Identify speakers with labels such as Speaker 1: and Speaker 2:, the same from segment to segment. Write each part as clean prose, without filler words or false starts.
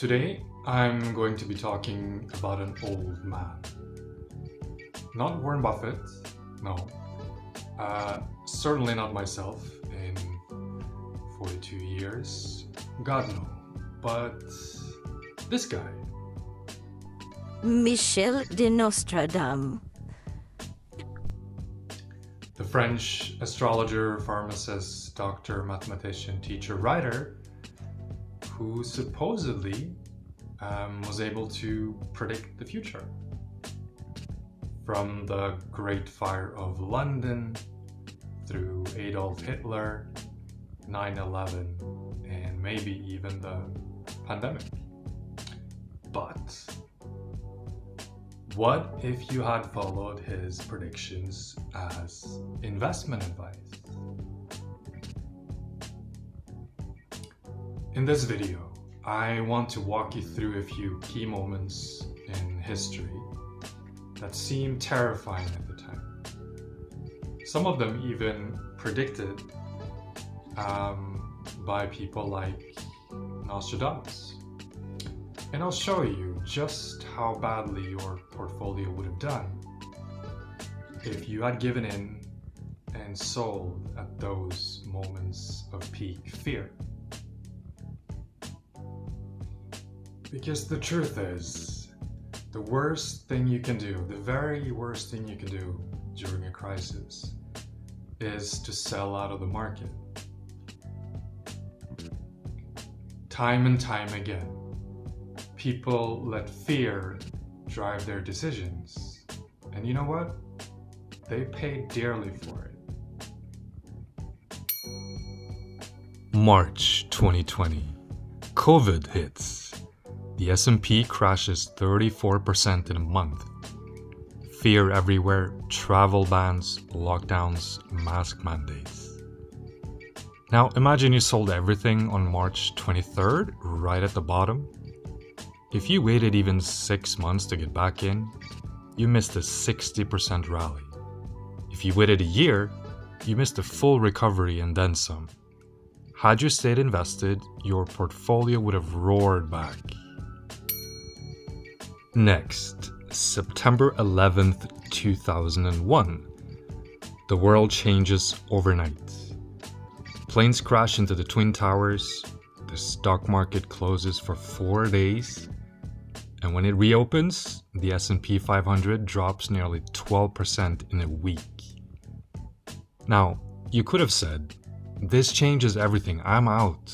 Speaker 1: Today, I'm going to be talking about an old man. Not Warren Buffett, no. Certainly not myself in 42 years. God no. But this guy.
Speaker 2: Michel de Nostradamus.
Speaker 1: The French astrologer, pharmacist, doctor, mathematician, teacher, writer, who supposedly was able to predict the future. From the Great Fire of London through Adolf Hitler, 9/11, and maybe even the pandemic. But what if you had followed his predictions as investment advice? In this video, I want to walk you through a few key moments in history that seemed terrifying at the time. Some of them even predicted by people like Nostradamus. And I'll show you just how badly your portfolio would have done if you had given in and sold at those moments of peak fear. Because the truth is, the worst thing you can do, the very worst thing you can do during a crisis is to sell out of the market. Time and time again, people let fear drive their decisions. And you know what? They paid dearly for it. March 2020. COVID hits. The S&P crashes 34% in a month. Fear everywhere, travel bans, lockdowns, mask mandates. Now imagine you sold everything on March 23rd, right at the bottom. If you waited even 6 months to get back in, you missed a 60% rally. If you waited a year, you missed a full recovery and then some. Had you stayed invested, your portfolio would have roared back. Next, September 11th, 2001. The world changes overnight. Planes crash into the Twin Towers, the stock market closes for 4 days, and when it reopens, the S&P 500 drops nearly 12% in a week. Now, you could have said, this changes everything, I'm out.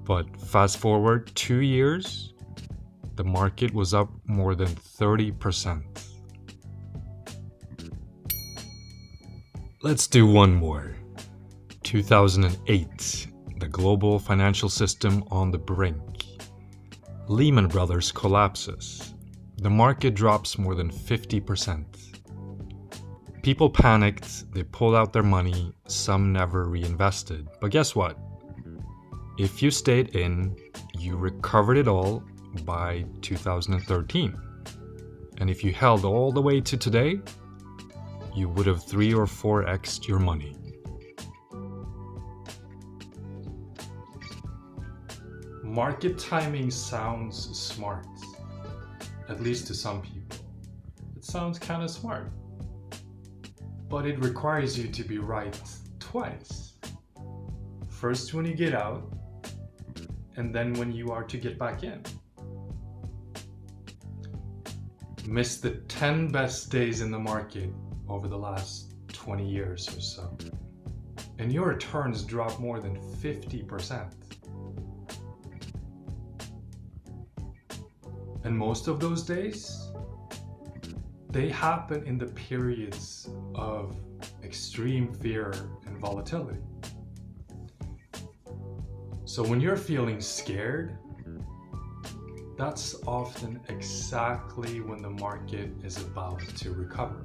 Speaker 1: But fast forward 2 years, the market was up more than 30%. Let's do one more. 2008, the global financial system on the brink. Lehman Brothers collapses. The market drops more than 50%. People panicked, they pulled out their money, some never reinvested. But guess what? If you stayed in, you recovered it all by 2013. And if you held all the way to today, you would have 3 or 4x'd your money. Market timing sounds smart, at least to some people. It sounds kind of smart, but it requires you to be right twice. First when you get out, and then when you are to get back in. Missed the 10 best days in the market over the last 20 years or so, and your returns drop more than 50%. And most of those days, they happen in the periods of extreme fear and volatility. So when you're feeling scared, that's often exactly when the market is about to recover.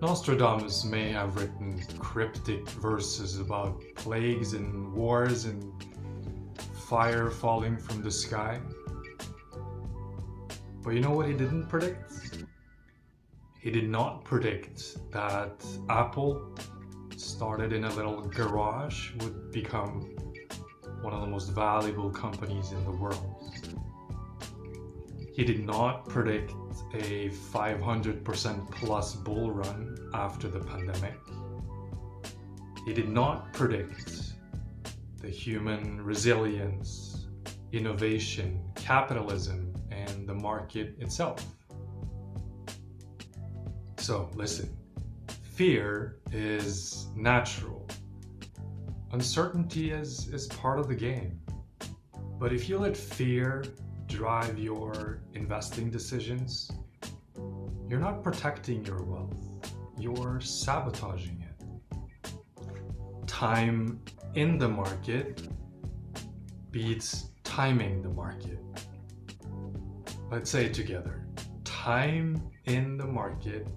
Speaker 1: Nostradamus may have written cryptic verses about plagues and wars and fire falling from the sky. But you know what he didn't predict? He did not predict that Apple, started in a little garage, would become one of the most valuable companies in the world. He did not predict a 500% plus bull run after the pandemic. He did not predict the human resilience, innovation, capitalism, and the market itself. So listen, fear is natural. Uncertainty is part of the game. But if you let fear drive your investing decisions, you're not protecting your wealth, you're sabotaging it. Time in the market beats timing the market. Let's say it together. Time in the market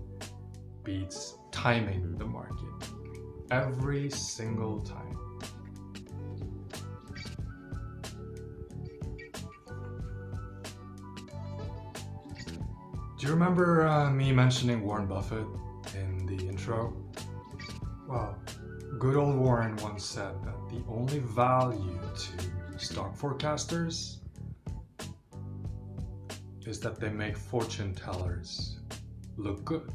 Speaker 1: beats timing the market. Every single time. Do you remember me mentioning Warren Buffett in the intro? Well, good old Warren once said that the only value to stock forecasters is that they make fortune tellers look good.